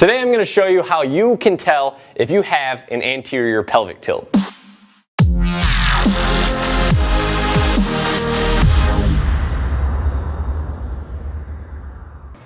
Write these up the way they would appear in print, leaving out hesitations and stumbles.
Today I'm going to show you how you can tell if you have an anterior pelvic tilt.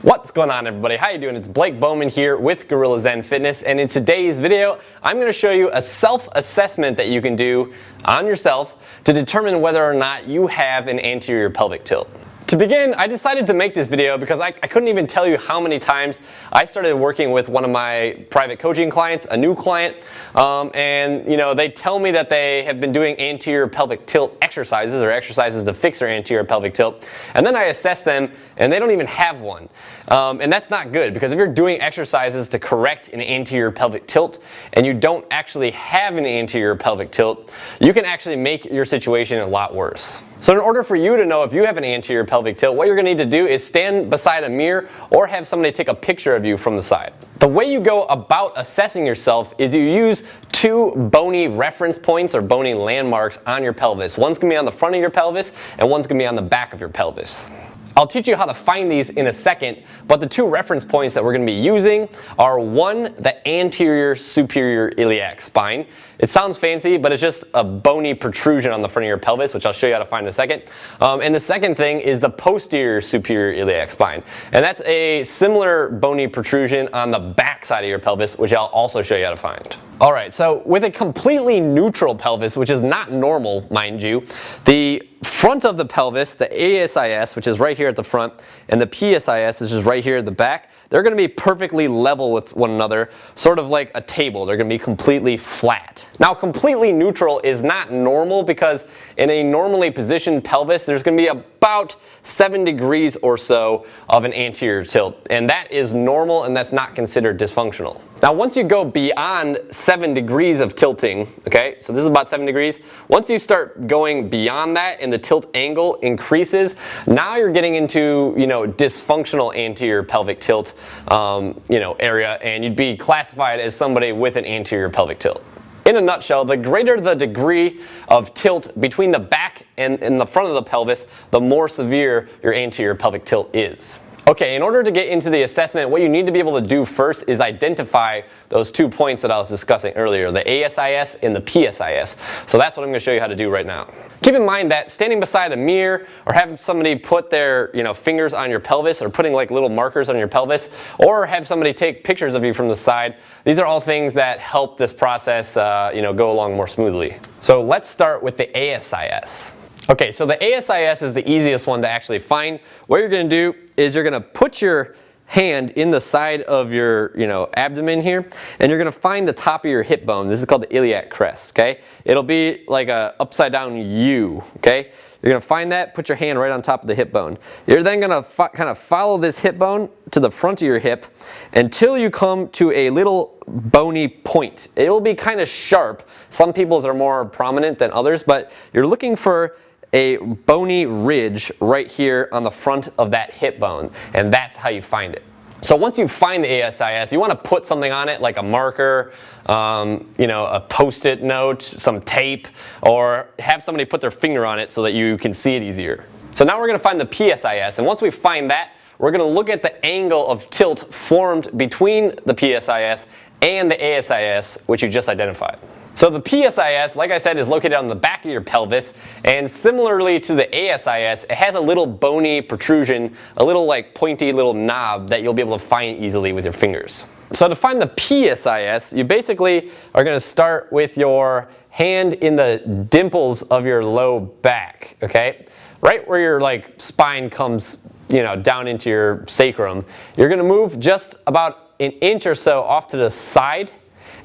What's going on, everybody? How you doing? It's Blake Bowman here with GuerrillaZen Fitness, and in today's video I'm going to show you a self-assessment that you can do on yourself to determine whether or not you have an anterior pelvic tilt. To begin, I decided to make this video because I couldn't even tell you how many times I started working with one of my private coaching clients, a new client, and they tell me that they have been doing anterior pelvic tilt exercises or exercises to fix their anterior pelvic tilt, and then I assess them and they don't even have one. And that's not good, because if you're doing exercises to correct an anterior pelvic tilt and you don't actually have an anterior pelvic tilt, you can actually make your situation a lot worse. So in order for you to know if you have an anterior pelvic tilt, what you're going to need to do is stand beside a mirror or have somebody take a picture of you from the side. The way you go about assessing yourself is you use two bony reference points or bony landmarks on your pelvis. One's going to be on the front of your pelvis and one's going to be on the back of your pelvis. I'll teach you how to find these in a second, but the two reference points that we're going to be using are, one, the anterior superior iliac spine. It sounds fancy, but it's just a bony protrusion on the front of your pelvis, which I'll show you how to find in a second. And the second thing is the posterior superior iliac spine. And that's a similar bony protrusion on the back side of your pelvis, which I'll also show you how to find. Alright, so with a completely neutral pelvis, which is not normal, mind you, the front of the pelvis, the ASIS, which is right here at the front, and the PSIS, which is right here at the back, they're going to be perfectly level with one another, sort of like a table. They're going to be completely flat. Now, completely neutral is not normal, because in a normally positioned pelvis, there's going to be about 7 degrees or so of an anterior tilt, and that is normal, and that's not considered dysfunctional. Now, once you go beyond 7 degrees of tilting, okay, so this is about 7 degrees, once you start going beyond that and the tilt angle increases, now you're getting into, dysfunctional anterior pelvic tilt, area, and you'd be classified as somebody with an anterior pelvic tilt. In a nutshell, the greater the degree of tilt between the back and the front of the pelvis, the more severe your anterior pelvic tilt is. Okay, in order to get into the assessment, what you need to be able to do first is identify those 2 points that I was discussing earlier, the ASIS and the PSIS. So that's what I'm going to show you how to do right now. Keep in mind that standing beside a mirror or having somebody put their fingers on your pelvis, or putting like little markers on your pelvis, or have somebody take pictures of you from the side, these are all things that help this process go along more smoothly. So let's start with the ASIS. Okay, so the ASIS is the easiest one to actually find. What you're going to do is you're going to put your hand in the side of your abdomen here, and you're going to find the top of your hip bone. This is called the iliac crest, okay? It'll be like a upside down U, okay? You're going to find that, put your hand right on top of the hip bone. You're then going to kind of follow this hip bone to the front of your hip until you come to a little bony point. It will be kind of sharp. Some people's are more prominent than others, but you're looking for a bony ridge right here on the front of that hip bone, and that's how you find it. So once you find the ASIS, you want to put something on it, like a marker, a post-it note, some tape, or have somebody put their finger on it so that you can see it easier. So now we're going to find the PSIS, and once we find that, we're going to look at the angle of tilt formed between the PSIS and the ASIS, which you just identified. So the PSIS, like I said, is located on the back of your pelvis, and similarly to the ASIS, it has a little bony protrusion, a little like pointy little knob that you'll be able to find easily with your fingers. So to find the PSIS, you basically are going to start with your hand in the dimples of your low back, okay? Right where your spine comes, down into your sacrum. You're going to move just about an inch or so off to the side.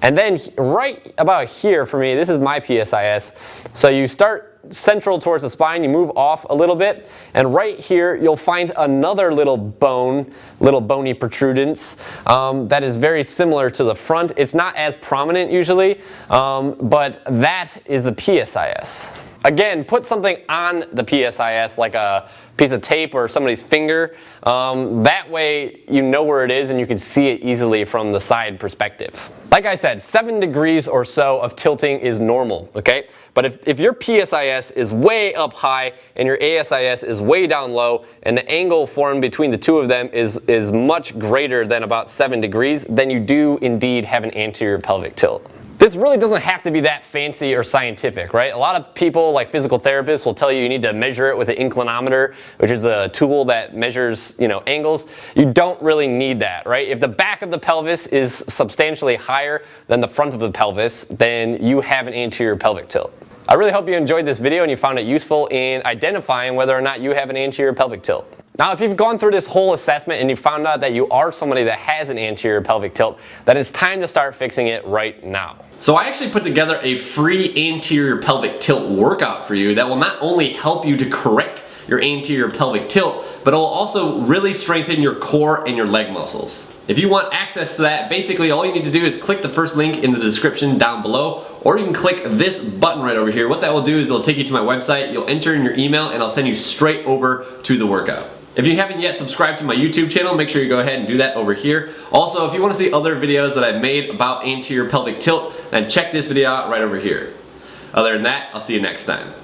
And then right about here, for me, this is my PSIS. So you start central towards the spine, you move off a little bit, and right here you'll find another little bony protrudence that is very similar to the front. It's not as prominent usually, but that is the PSIS. Again, put something on the PSIS like a piece of tape or somebody's finger. That way you know where it is and you can see it easily from the side perspective. Like I said, 7 degrees or so of tilting is normal, okay? But if your PSIS is way up high and your ASIS is way down low and the angle formed between the two of them is much greater than about 7 degrees, then you do indeed have an anterior pelvic tilt. This really doesn't have to be that fancy or scientific, right? A lot of people, like physical therapists, will tell you need to measure it with an inclinometer, which is a tool that measures, angles. You don't really need that, right? If the back of the pelvis is substantially higher than the front of the pelvis, then you have an anterior pelvic tilt. I really hope you enjoyed this video and you found it useful in identifying whether or not you have an anterior pelvic tilt. Now, if you've gone through this whole assessment and you found out that you are somebody that has an anterior pelvic tilt, then it's time to start fixing it right now. So I actually put together a free anterior pelvic tilt workout for you that will not only help you to correct your anterior pelvic tilt, but it will also really strengthen your core and your leg muscles. If you want access to that, basically all you need to do is click the first link in the description down below, or you can click this button right over here. What that will do is it'll take you to my website, you'll enter in your email, and I'll send you straight over to the workout. If you haven't yet subscribed to my YouTube channel, make sure you go ahead and do that over here. Also, if you want to see other videos that I've made about anterior pelvic tilt, then check this video out right over here. Other than that, I'll see you next time.